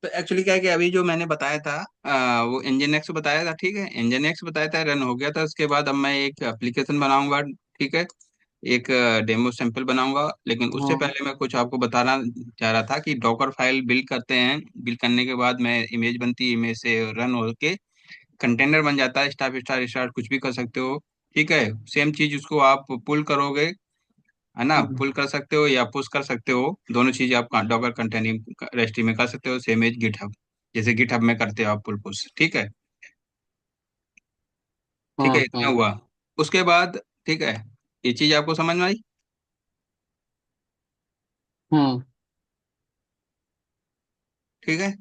तो एक्चुअली क्या है कि अभी जो मैंने बताया था, वो इंजन एक्स बताया था, ठीक है, इंजन एक्स बताया था, रन हो गया था। उसके बाद अब मैं एक एप्लीकेशन बनाऊंगा, ठीक है, एक डेमो सैंपल बनाऊंगा। लेकिन उससे हाँ। पहले मैं कुछ आपको बताना चाह रहा था कि डॉकर फाइल बिल्ड करते हैं, बिल्ड करने के बाद मैं इमेज बनती है, इमेज से रन होके कंटेनर बन जाता है, स्टार स्टार स्टार कुछ भी कर सकते हो, ठीक है। सेम चीज उसको आप पुल करोगे, है ना, हम्म। पुल कर सकते हो या पुश कर सकते हो, दोनों चीज आप डॉकर कंटेनिंग रेस्ट्री में कर सकते हो, सेम एज गिटहब, जैसे गिटहब में करते हो आप पुल पुश, ठीक है। ठीक है, हाँ। इतना हाँ। हुआ। उसके बाद, ठीक है, ये चीज आपको समझ में आई? हम्म। ठीक है।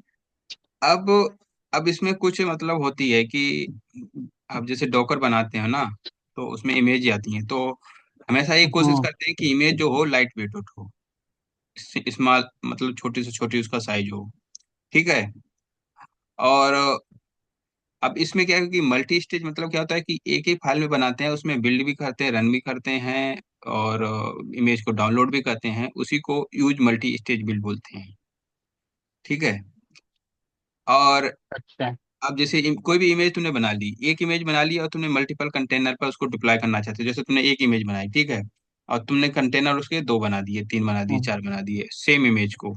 अब अब इसमें कुछ मतलब होती है कि आप जैसे डॉकर बनाते हो ना, तो उसमें इमेज आती है, तो हमेशा ये कोशिश हम्म। करते हैं कि इमेज जो हो लाइट वेट हो, स्मॉल मतलब छोटी से छोटी उसका साइज हो, ठीक है। और अब इसमें क्या है कि मल्टी स्टेज मतलब क्या होता है कि एक ही फाइल में बनाते हैं, उसमें बिल्ड भी करते हैं, रन भी करते हैं, और इमेज को डाउनलोड भी करते हैं, उसी को यूज मल्टी स्टेज बिल्ड बोलते हैं, ठीक है। और अच्छा। अब जैसे कोई भी इमेज तूने बना ली, एक इमेज बना ली और तुमने मल्टीपल कंटेनर पर उसको डिप्लॉय करना चाहते हो, जैसे तुमने एक इमेज बनाई, ठीक है, और तुमने कंटेनर उसके दो बना दिए, तीन बना दिए, हम्म। चार बना दिए सेम इमेज को,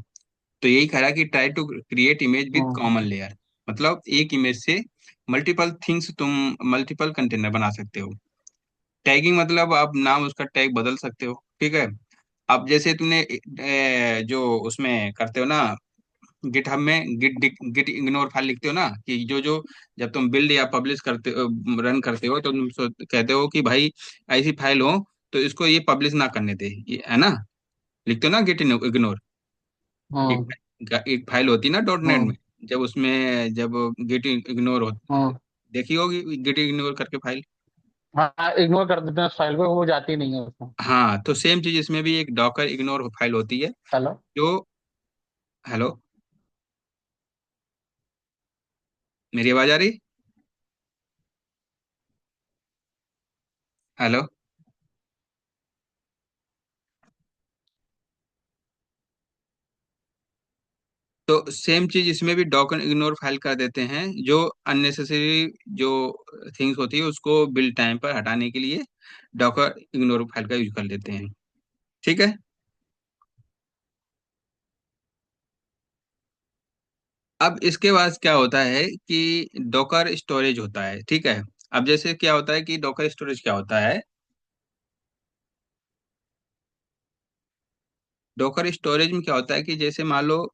तो यही कह रहा कि try to create image with hmm. Common layer, मतलब एक इमेज से मल्टीपल थिंग्स तुम मल्टीपल कंटेनर बना सकते हो। टैगिंग मतलब आप नाम उसका टैग बदल सकते हो, ठीक है। अब जैसे तुमने जो उसमें करते हो ना, गिटहब में गिट इग्नोर फाइल लिखते हो ना, कि जो जो जब तुम बिल्ड या पब्लिश करते रन करते हो, तो तुम कहते हो कि भाई ऐसी फाइल हो तो इसको ये पब्लिश ना करने दे, ये है ना, लिखते हो ना गिट इग्नोर। एक हम्म। एक फाइल होती है ना डॉट नेट में, हम्म। जब उसमें जब गिट इग्नोर हो, हम्म। देखी होगी गिट इग्नोर करके फाइल। हाँ, इग्नोर कर देते हैं उस फाइल को, वो जाती नहीं है उसमें। हाँ, तो सेम चीज इसमें भी एक डॉकर इग्नोर फाइल होती है, हेलो। जो, हेलो, मेरी आवाज आ रही? हेलो। तो सेम चीज इसमें भी डॉकर इग्नोर फाइल कर देते हैं, जो अननेसेसरी जो थिंग्स होती है उसको बिल्ड टाइम पर हटाने के लिए डॉकर इग्नोर फाइल का यूज कर लेते हैं, ठीक है। अब इसके बाद क्या होता है कि डॉकर स्टोरेज होता है, ठीक है। अब जैसे क्या होता है कि डॉकर स्टोरेज क्या होता है, डॉकर स्टोरेज में क्या होता है कि जैसे मान लो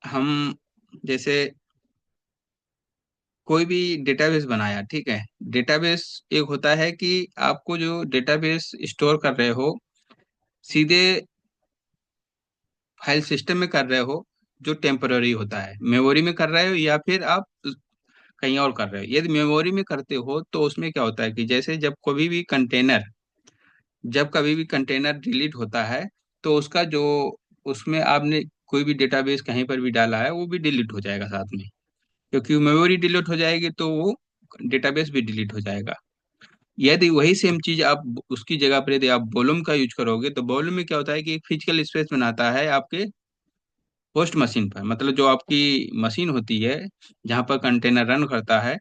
हम, जैसे कोई भी डेटाबेस बनाया, ठीक है, डेटाबेस एक होता है कि आपको जो डेटाबेस स्टोर कर रहे हो सीधे फाइल सिस्टम में कर रहे हो, जो टेम्पररी होता है, मेमोरी में कर रहे हो या फिर आप कहीं और कर रहे हो। यदि मेमोरी में करते हो तो उसमें क्या होता है कि जैसे जब कभी भी कंटेनर डिलीट होता है, तो उसका जो उसमें आपने कोई भी डेटाबेस कहीं पर भी डाला है वो भी डिलीट हो जाएगा साथ में, क्योंकि मेमोरी डिलीट हो जाएगी तो वो डेटाबेस भी डिलीट हो जाएगा। यदि वही सेम चीज आप उसकी जगह पर यदि आप वॉल्यूम का यूज करोगे, तो वॉल्यूम में क्या होता है कि एक फिजिकल स्पेस बनाता है आपके होस्ट मशीन पर, मतलब जो आपकी मशीन होती है जहां पर कंटेनर रन करता है,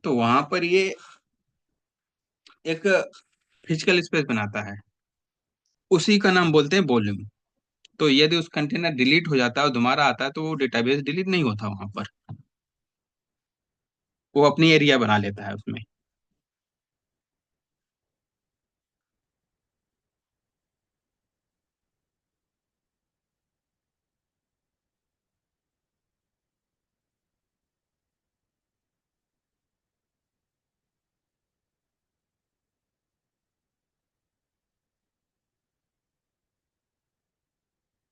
तो वहां पर ये एक फिजिकल स्पेस बनाता है, उसी का नाम बोलते हैं वॉल्यूम। तो यदि उस कंटेनर डिलीट हो जाता है और दोबारा आता है तो वो डेटाबेस डिलीट नहीं होता वहां पर, वो अपनी एरिया बना लेता है उसमें।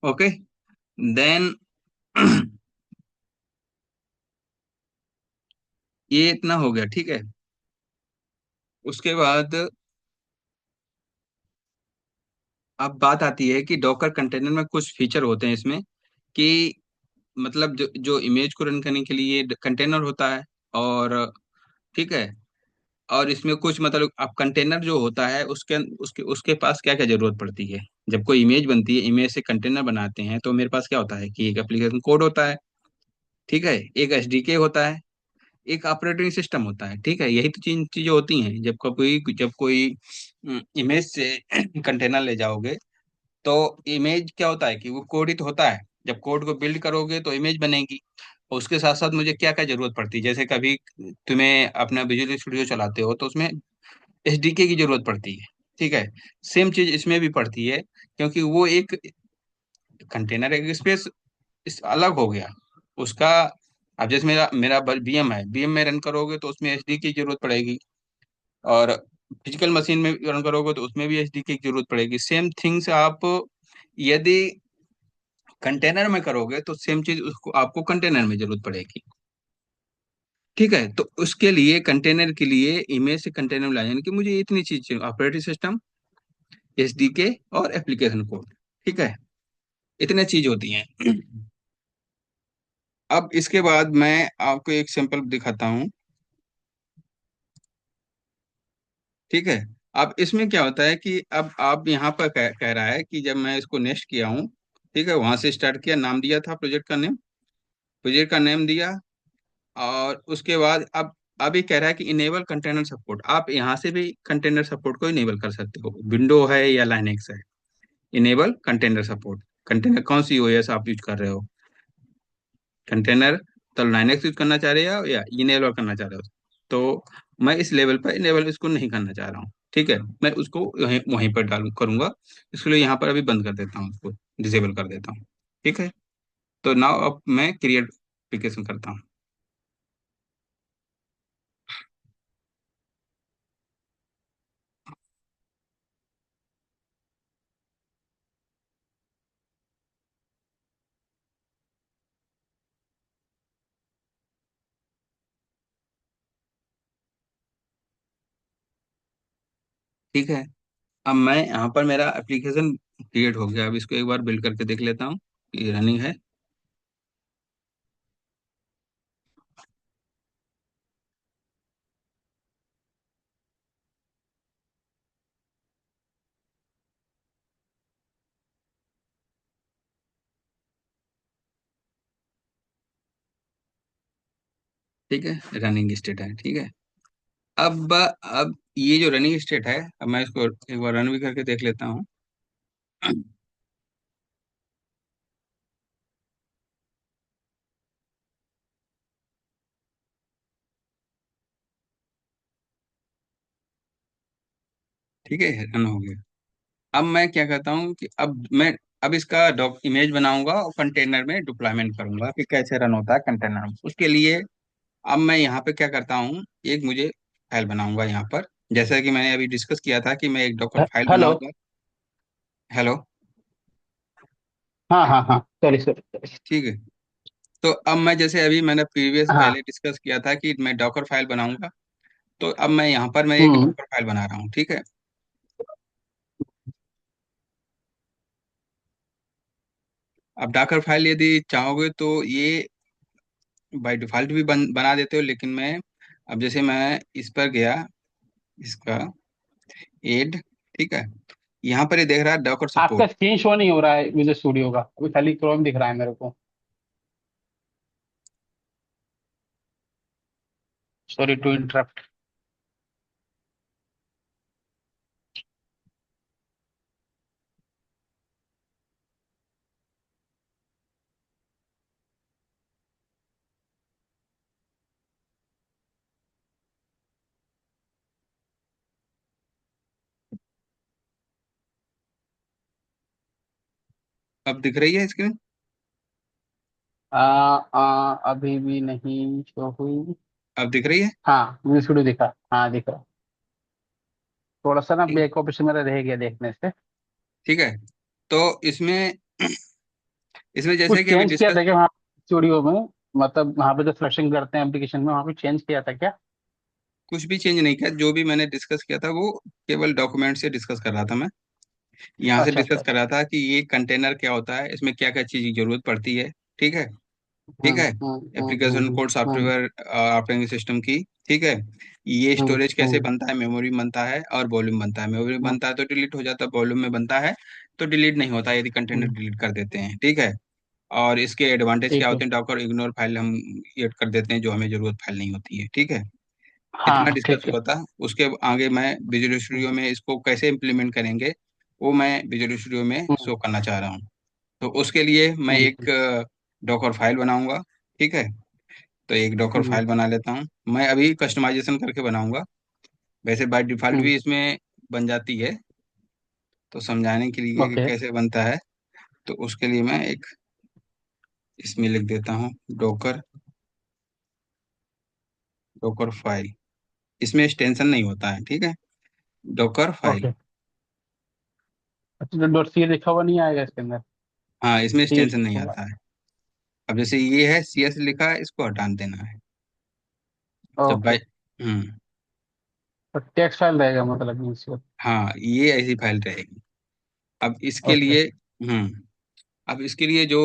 ओके, देन ये इतना हो गया, ठीक है। उसके बाद अब बात आती है कि डॉकर कंटेनर में कुछ फीचर होते हैं इसमें, कि मतलब जो जो इमेज को रन करने के लिए कंटेनर होता है, और ठीक है, और इसमें कुछ मतलब अब कंटेनर जो होता है उसके उसके उसके पास क्या क्या जरूरत पड़ती है। जब कोई इमेज बनती है, इमेज से कंटेनर बनाते हैं, तो मेरे पास क्या होता है कि एक एप्लीकेशन कोड होता है, ठीक है, एक एसडीके होता है, एक ऑपरेटिंग सिस्टम होता है। ठीक है, यही तो तीन चीजें होती हैं। जब कोई इमेज से कंटेनर ले जाओगे, तो इमेज क्या होता है कि वो कोडित होता है। जब कोड को बिल्ड करोगे तो इमेज बनेगी। और उसके साथ साथ मुझे क्या क्या जरूरत पड़ती है, जैसे कभी तुम्हें अपना विजुअल स्टूडियो चलाते हो तो उसमें एसडीके की जरूरत पड़ती है। ठीक है, सेम चीज इसमें भी पड़ती है, क्योंकि वो एक कंटेनर एक स्पेस इस अलग हो गया उसका। अब जैसे मेरा मेरा बीएम है, बीएम में रन करोगे तो उसमें एचडी की जरूरत पड़ेगी। और फिजिकल मशीन में रन करोगे तो उसमें भी एचडी की जरूरत पड़ेगी। सेम थिंग्स आप यदि कंटेनर में करोगे तो सेम चीज उसको आपको कंटेनर में जरूरत पड़ेगी। ठीक है, तो उसके लिए कंटेनर के लिए इमेज से कंटेनर में ला जाने की मुझे इतनी चीज चाहिए, ऑपरेटिंग सिस्टम, एसडीके और एप्लीकेशन कोड। ठीक है, इतने चीज होती हैं। अब इसके बाद मैं आपको एक सैंपल दिखाता हूँ। ठीक है, अब इसमें क्या होता है कि अब आप यहाँ पर कह रहा है कि जब मैं इसको नेक्स्ट किया हूँ, ठीक है, वहां से स्टार्ट किया, नाम दिया था प्रोजेक्ट का नेम, प्रोजेक्ट का नेम दिया। और उसके बाद अब ये कह रहा है कि इनेबल कंटेनर सपोर्ट। आप यहाँ से भी कंटेनर सपोर्ट को इनेबल कर सकते हो, विंडो है या लाइनेक्स है। इनेबल कंटेनर सपोर्ट, कंटेनर कौन सी ओएस आप यूज कर रहे हो, कंटेनर, तो लाइनेक्स यूज करना चाह रहे हो या इनेबल करना चाह रहे हो। तो मैं इस लेवल पर इनेबल इसको नहीं करना चाह रहा हूँ। ठीक है, मैं उसको वहीं वहीं पर डाल करूंगा। इसके लिए यहाँ पर अभी बंद कर देता हूँ, उसको डिसेबल कर देता हूँ। ठीक है, तो नाउ अब मैं क्रिएट एप्लीकेशन करता हूँ। ठीक है, अब मैं यहाँ पर मेरा एप्लीकेशन क्रिएट हो गया। अब इसको एक बार बिल्ड करके देख लेता हूँ कि रनिंग है। ठीक है, रनिंग स्टेट है। ठीक है, अब ये जो रनिंग स्टेट है, अब मैं इसको एक बार रन भी करके देख लेता हूँ। ठीक है, रन हो गया। अब मैं क्या करता हूँ कि अब इसका डॉक इमेज बनाऊंगा और कंटेनर में डिप्लॉयमेंट करूंगा कि कैसे रन होता है कंटेनर में। उसके लिए अब मैं यहाँ पे क्या करता हूँ, एक मुझे फाइल बनाऊंगा यहाँ पर। जैसा कि मैंने अभी डिस्कस किया था कि मैं एक डॉकर फाइल हेलो। बनाऊंगा। हेलो। हाँ हाँ हाँ, सॉरी सॉरी। ठीक है, तो अब मैं जैसे अभी मैंने प्रीवियस हाँ। पहले डिस्कस किया था कि मैं डॉकर फाइल बनाऊंगा। तो अब मैं यहाँ पर मैं एक हम्म। डॉकर फाइल बना रहा हूँ। ठीक है, अब डॉकर फाइल यदि चाहोगे तो ये बाय डिफॉल्ट भी बना देते हो, लेकिन मैं अब जैसे मैं इस पर गया, इसका एड, ठीक है, यहाँ पर ये देख रहा है डॉकर आपका सपोर्ट। स्क्रीन शो नहीं हो रहा है विजुअल स्टूडियो का, अभी खाली क्रोम दिख रहा है मेरे को। Sorry to interrupt. अब दिख रही है स्क्रीन? अभी भी नहीं शो हुई। अब दिख रही है? हाँ, विजुअल स्टूडियो दिखा। हाँ, दिख रहा। थोड़ा सा ना ठीक। बैक ऑप्शन मेरा रह गया देखने से। ठीक है, तो इसमें इसमें जैसे कुछ कि अभी चेंज किया डिस्कस, था क्या वहाँ स्टूडियो में? मतलब वहाँ पे जो फ्लशिंग करते हैं एप्लीकेशन में, वहाँ पे चेंज किया था क्या? कुछ भी चेंज नहीं किया। जो भी मैंने डिस्कस किया था वो केवल डॉक्यूमेंट से डिस्कस कर रहा था मैं। यहाँ से अच्छा अच्छा डिस्कस कर अच्छा। रहा था कि ये कंटेनर क्या होता है, इसमें क्या क्या चीज़ की जरूरत पड़ती है। ठीक है। ठीक है, एप्लीकेशन कोड, हम्म। सॉफ्टवेयर, ऑपरेटिंग सिस्टम की। ठीक है, ये हम्म स्टोरेज कैसे हम्म बनता है, मेमोरी बनता है और वॉल्यूम बनता है। मेमोरी हम्म बनता है तो डिलीट हो जाता है, वॉल्यूम में बनता है तो डिलीट नहीं होता यदि कंटेनर हम्म डिलीट कर देते हैं। ठीक है, और इसके एडवांटेज क्या ठीक है। होते हैं, डॉकर इग्नोर फाइल हम ऐड कर देते हैं जो हमें जरूरत फाइल नहीं होती है, ठीक है। इतना हाँ डिस्कस ठीक है। हुआ था। उसके आगे मैं विजुअल हम्म स्टूडियो में इसको कैसे इम्प्लीमेंट करेंगे वो मैं विजुअल स्टूडियो में हम्म शो करना चाह रहा हूँ। तो उसके लिए मैं एक हम्म डॉकर फाइल बनाऊंगा, ठीक है। तो एक डॉकर हम्म, फाइल बना लेता हूँ, मैं अभी कस्टमाइजेशन करके बनाऊंगा। वैसे बाय डिफॉल्ट हम्म, भी इसमें बन जाती है, तो समझाने के लिए कि ओके कैसे बनता है, तो उसके लिए मैं एक इसमें लिख देता हूँ डॉकर, डॉकर फाइल। इसमें एक्सटेंशन नहीं होता है, ठीक है, डॉकर फाइल। ओके। अच्छा, तो डॉट सी लिखा हुआ नहीं आएगा इसके अंदर? हाँ, इसमें सी एक्सटेंशन नहीं होगा। आता है। अब जैसे ये है सी एस लिखा है, इसको हटा देना है। जब ओके। बाई हम्म तो टेक्स्ट फाइल रहेगा मतलब मीन्स। हाँ, ये ऐसी फाइल रहेगी। अब इसके ओके। लिए अब इसके लिए जो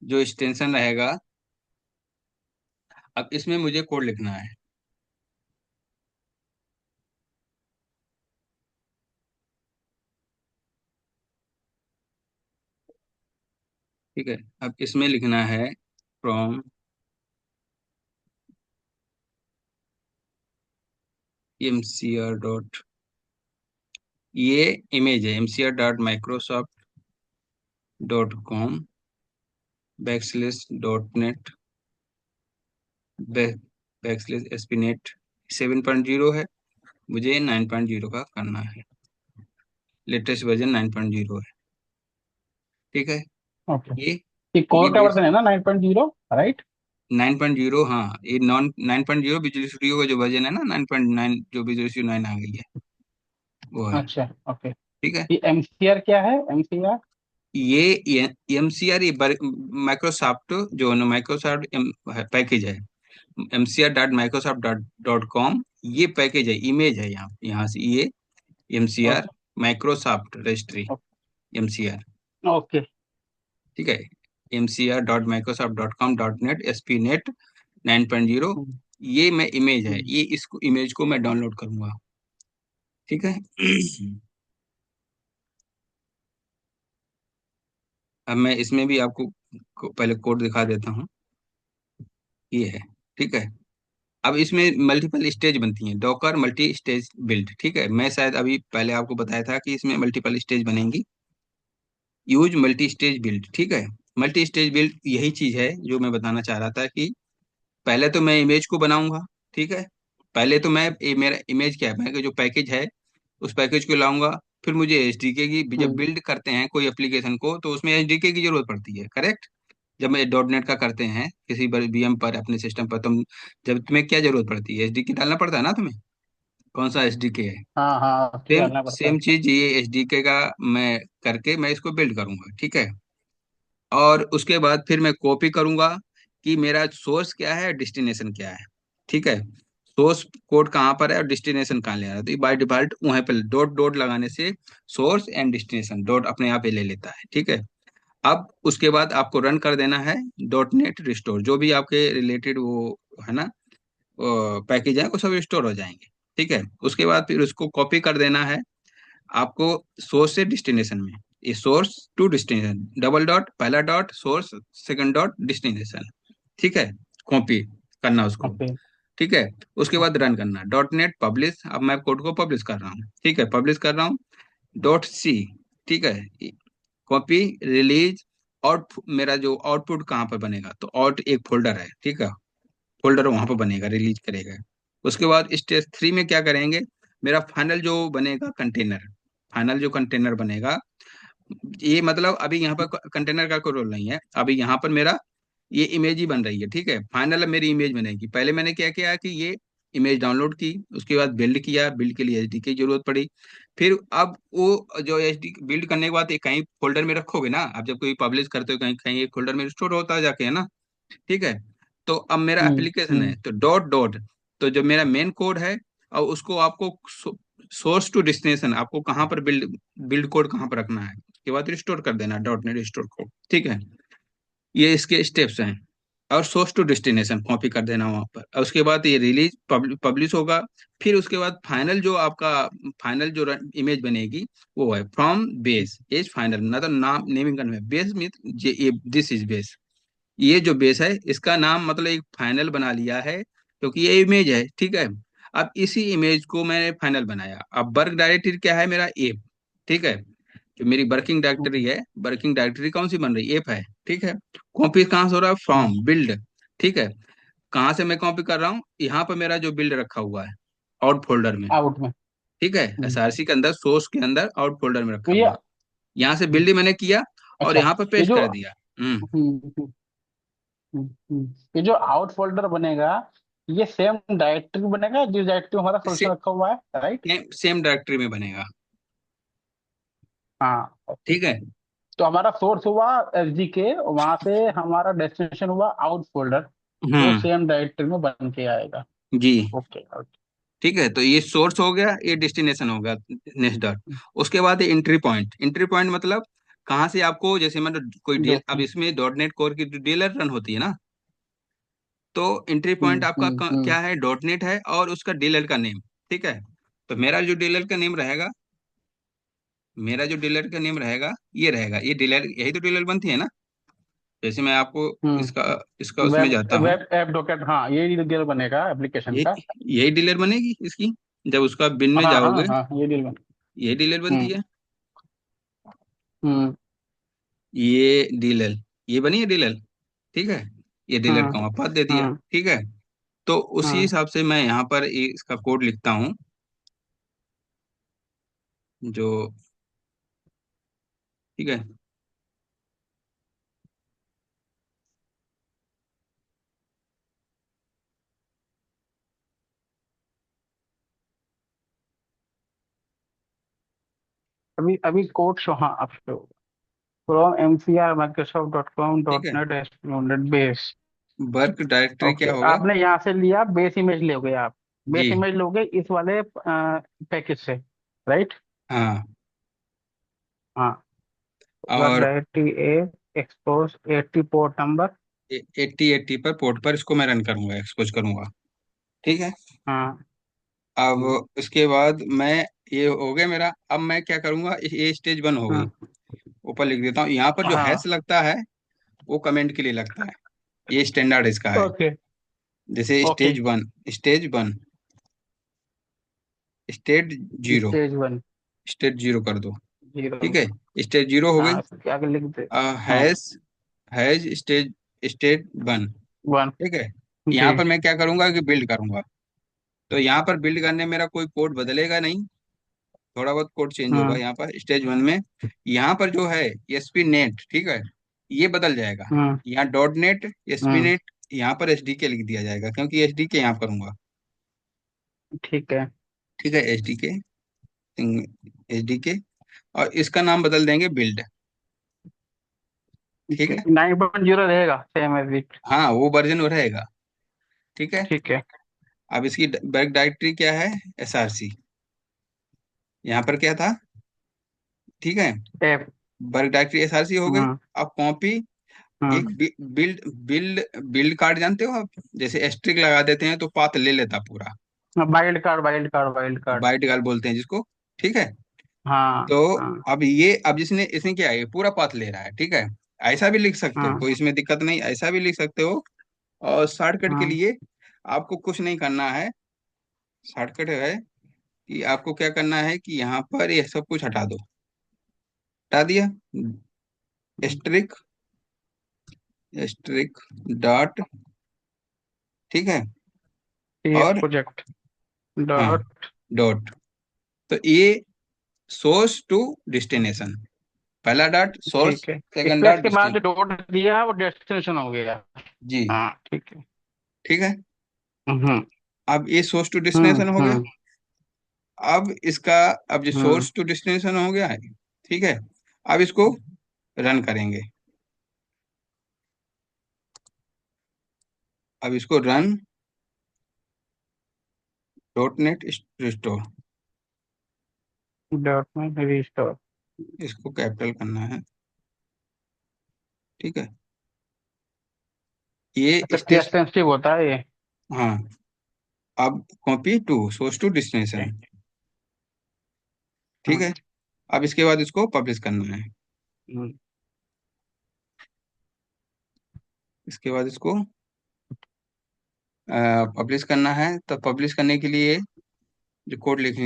जो एक्सटेंशन रहेगा, अब इसमें मुझे कोड लिखना है, ठीक है। अब इसमें लिखना है from M C R dot, ये इमेज है mcr.microsoft.com /.net /spnet 7.0 है, मुझे 9.0 का करना है, लेटेस्ट वर्जन 9.0 है, ठीक है। ओके। ये ये ये कोर का बेस वर्जन है ना 9.0, राइट? 9.0, हाँ, ये नॉन 9.0 विजुअल स्टूडियो का जो वर्जन है ना, 9.9 जो विजुअल स्टूडियो 9 आ गई है, वो है, अच्छा ओके। ठीक है। ये एमसीआर क्या है, एमसीआर? ये एम सी आर, ये माइक्रोसॉफ्ट जो है ना, माइक्रोसॉफ्ट पैकेज है, mcr.microsoft.com, ये पैकेज है, इमेज है, यहाँ यहाँ से ये M C R okay Microsoft registry, M C R, okay. ठीक है। mcr.microsoft.com.net spnet 9.0, ये मैं इमेज है, ये इसको इमेज को मैं डाउनलोड करूंगा, ठीक है। अब मैं इसमें भी आपको पहले कोड दिखा देता हूँ, ये है, ठीक है। अब इसमें मल्टीपल स्टेज बनती हैं, डॉकर मल्टी स्टेज बिल्ड, ठीक है। मैं शायद अभी पहले आपको बताया था कि इसमें मल्टीपल स्टेज बनेंगी, यूज मल्टी स्टेज बिल्ड, ठीक है। मल्टी स्टेज बिल्ड यही चीज है जो मैं बताना चाह रहा था कि पहले तो मैं इमेज को बनाऊंगा, ठीक है। पहले तो मेरा इमेज क्या है, मैं जो पैकेज है उस पैकेज को लाऊंगा। फिर मुझे एसडीके की, जब हम्म बिल्ड करते हैं कोई एप्लीकेशन को तो उसमें एसडीके की जरूरत पड़ती है, करेक्ट। जब मैं डॉट नेट का करते हैं किसी वीएम पर अपने सिस्टम पर, तुम जब तुम्हें क्या जरूरत पड़ती है, एसडीके डालना पड़ता है ना तुम्हें, कौन सा एसडीके है। हाँ हाँ, सेम डालना पड़ता सेम है। चीज ये एसडीके का मैं करके मैं इसको बिल्ड करूंगा, ठीक है। और उसके बाद फिर मैं कॉपी करूंगा कि मेरा सोर्स क्या है, डेस्टिनेशन क्या है, ठीक है। सोर्स कोड कहाँ पर है और डेस्टिनेशन कहाँ ले रहा है, तो बाय डिफॉल्ट वहीं पर डॉट डॉट लगाने से सोर्स एंड डेस्टिनेशन डॉट अपने आप ही ले लेता है, ठीक है। अब उसके बाद आपको रन कर देना है डॉट नेट रिस्टोर, जो भी आपके रिलेटेड वो है ना, पैकेज है वो सब रिस्टोर हो जाएंगे, ठीक है। उसके बाद फिर उसको कॉपी कर देना है आपको सोर्स से डेस्टिनेशन में, ये source to destination, double dot, पहला dot source, second dot destination, ठीक है। कॉपी करना उसको, ओके ठीक है। उसके बाद ओके रन करना डॉट नेट पब्लिश, अब मैं कोड को पब्लिश कर रहा हूँ, ठीक है, पब्लिश कर रहा हूँ डॉट सी, ठीक है। कॉपी रिलीज, आउट मेरा जो आउटपुट कहाँ पर बनेगा, तो आउट एक फोल्डर है, ठीक है, फोल्डर वहां पर बनेगा, रिलीज करेगा। उसके बाद स्टेज 3 में क्या करेंगे, मेरा फाइनल जो बनेगा कंटेनर, फाइनल जो कंटेनर बनेगा, ये मतलब अभी यहाँ पर कंटेनर का कोई रोल नहीं है, अभी यहाँ पर मेरा ये इमेज ही बन रही है, ठीक है। फाइनल मेरी इमेज बनेगी, पहले मैंने क्या किया कि ये इमेज डाउनलोड की, उसके बाद बिल्ड किया, बिल्ड के लिए एचडी की जरूरत पड़ी। फिर अब वो जो एचडी बिल्ड करने के बाद ये कहीं फोल्डर में रखोगे ना, आप जब कोई पब्लिश करते हो कहीं कहीं एक फोल्डर में स्टोर होता है जाके, है ना, ठीक है। तो अब मेरा एप्लीकेशन है हम्म। तो डॉट डॉट, तो जो मेरा मेन कोड है, और उसको आपको सोर्स टू डेस्टिनेशन आपको कहाँ पर बिल्ड बिल्ड कोड कहाँ पर रखना है, उसके बाद रिस्टोर कर देना डॉट नेट रिस्टोर कोड, ठीक है। ये इसके स्टेप्स हैं। और सोर्स टू डेस्टिनेशन कॉपी कर देना वहां पर, और उसके बाद ये रिलीज पब्लिश होगा। फिर उसके बाद फाइनल जो आपका फाइनल जो इमेज बनेगी वो है फ्रॉम बेस एज फाइनल, मतलब नाम नेमिंग करना है बेस मीन ये दिस इज बेस। ये जो बेस है इसका नाम मतलब एक फाइनल बना लिया है क्योंकि ये इमेज है, ठीक है। अब इसी इमेज को मैंने फाइनल बनाया। अब वर्क डायरेक्टरी क्या है मेरा, एप, ठीक है। जो मेरी वर्किंग डायरेक्टरी है, वर्किंग डायरेक्टरी कौन सी बन रही है, एप है, ठीक है। कॉपी कहाँ से हो रहा है, फ्रॉम बिल्ड, ठीक है। कहाँ से मैं कॉपी कर रहा हूँ, यहाँ पर मेरा जो बिल्ड रखा हुआ है आउट फोल्डर में, आउट में। ठीक है। हम्म, एसआरसी के अंदर सोर्स के अंदर आउट फोल्डर में तो रखा ये, हुआ है। यहाँ से बिल्ड मैंने किया और अच्छा, यहाँ पर ये पेस्ट जो, कर दिया। हम्म। ये जो आउट फोल्डर बनेगा, ये सेम डायरेक्टरी बनेगा जिस डायरेक्टरी में हमारा से, सोल्यूशन रखा हुआ है, राइट? सेम डायरेक्टरी में बनेगा, हाँ, ओके। ठीक है। तो हमारा सोर्स हुआ एसडी के, वहां से हमारा डेस्टिनेशन हुआ आउट फोल्डर, वो हम्म। सेम डायरेक्टरी में बन के आएगा। जी। Okay, okay. ठीक है, तो ये सोर्स हो गया, ये डेस्टिनेशन हो गया, नेक्स्ट डॉट। उसके बाद एंट्री पॉइंट, एंट्री पॉइंट मतलब कहाँ से आपको, जैसे मतलब कोई डील, अब जो, इसमें डॉट नेट कोर की डीलर रन होती है ना, तो एंट्री पॉइंट आपका क्या है, डॉट नेट है और उसका डीलर का नेम, ठीक है। तो मेरा जो डीलर का नेम रहेगा, मेरा जो डीलर का नेम रहेगा ये रहेगा, ये डीलर, यही तो डीलर बनती है ना। जैसे मैं आपको इसका इसका उसमें वेब जाता हूँ, वेब ऐप डॉकेट, हाँ, ये डिटेल बनेगा एप्लीकेशन ये का। यही डीलर बनेगी इसकी, जब उसका बिन में हाँ, हाँ, जाओगे हाँ, ये डील बन। यही डीलर बनती हम्म, है। हम्म, ये डीलर, ये बनी है डीलर, ठीक है। ये डीलर का हम्म, वहाँ पाथ दे दिया, हम्म, ठीक है। तो उसी हम्म। हिसाब से मैं यहाँ पर इसका कोड लिखता हूँ, जो, ठीक है। अभी अभी कोड शो, हाँ, अब शो फ्रॉम mcr microsoft.com ठीक है, .net student base. Work directory okay, क्या होगा। आपने यहाँ से लिया बेस इमेज, लोगे आप, जी। बेस इमेज लोगे इस वाले पैकेज से, राइट? हाँ। हाँ। वर्क और डायरेक्टरी ए, एक्सपोज 80 पोर्ट नंबर। 80 पर पोर्ट पर इसको मैं रन करूंगा, एक्सपोज करूंगा, ठीक है। हाँ। अब इसके बाद मैं, ये हो गया मेरा, अब मैं क्या करूंगा, ये स्टेज 1 हो गई। हाँ, ऊपर लिख देता हूँ, यहाँ पर जो हैश हाँ, लगता है वो कमेंट के लिए लगता है, ये स्टैंडर्ड इसका है। ओके, जैसे okay. Stage 1, stage 1, state 0, stage one, stage 0 कर दो, जीरो। ठीक है। स्टेज 0 हो गई। हाँ, इसके आगे लिख दे। हाँ, हैश, हैज स्टेज 1, वन। ठीक है। जी। यहाँ पर मैं क्या करूंगा कि बिल्ड करूंगा। तो यहाँ पर बिल्ड करने में मेरा कोई कोड बदलेगा नहीं, थोड़ा बहुत कोड चेंज होगा हाँ, यहाँ पर स्टेज 1 में। यहाँ पर जो है एसपी नेट, ठीक है, ये बदल जाएगा। हाँ, यहाँ डॉट नेट, एसपी हाँ, नेट, यहाँ पर एच डी के लिख दिया जाएगा क्योंकि एच डी के यहाँ करूंगा, ठीक है, ठीक है। एच डी के, और इसका नाम बदल देंगे बिल्ड, ठीक ठीक है। है। 9.0 रहेगा सेम एज इट। हाँ वो वर्जन वो रहेगा, ठीक है। ठीक है। अब इसकी बैक डायरेक्टरी क्या है, एस आर सी, यहाँ पर क्या था, ठीक है। F. Work directory S R C हो गई। हाँ, अब कॉपी, हाँ, एक बिल्ड बिल्ड बिल्ड कार्ड जानते हो आप, जैसे एस्ट्रिक लगा देते हैं तो पाथ ले लेता पूरा, wild card, wild card, wild card. बाइट गाल बोलते हैं जिसको, ठीक है। हाँ, तो हाँ, अब ये, अब जिसने इसने क्या है, ये पूरा पाथ ले रहा है, ठीक है। ऐसा भी लिख सकते हो, हाँ, कोई इसमें दिक्कत नहीं, ऐसा भी लिख सकते हो। और शॉर्टकट के हाँ, लिए आपको कुछ नहीं करना है, शॉर्टकट है कि आपको क्या करना है कि यहाँ पर ये सब कुछ हटा दो, हटा दिया, एस्ट्रिक, एस्ट्रिक डॉट, ठीक है। ये और प्रोजेक्ट हाँ, डॉट। डॉट। तो ये सोर्स टू डेस्टिनेशन, पहला डॉट सोर्स, ठीक है, इस सेकंड पे डॉट इसके बाद जो डेस्टिनेशन। डॉट दिया है वो डेस्टिनेशन हो गया। जी, हाँ, ठीक है। ठीक है। हम्म, अब ये सोर्स टू हम्म, डेस्टिनेशन हो गया। हम्म, अब इसका, अब जो हम्म। सोर्स टू डेस्टिनेशन हो गया है, ठीक है। अब इसको रन करेंगे, अब इसको run dot net restore, dot में रिस्टोर। इसको कैपिटल करना है, ठीक है। ये अच्छा, स्टेज। केस सेंसिटिव होता है ये। हाँ, अब copy to source to destination. ठीक हाँ। है। अब इसके बाद इसको पब्लिश करना है। हम्म। इसके बाद इसको पब्लिश करना है, तो पब्लिश करने के लिए जो कोड लिखेंगे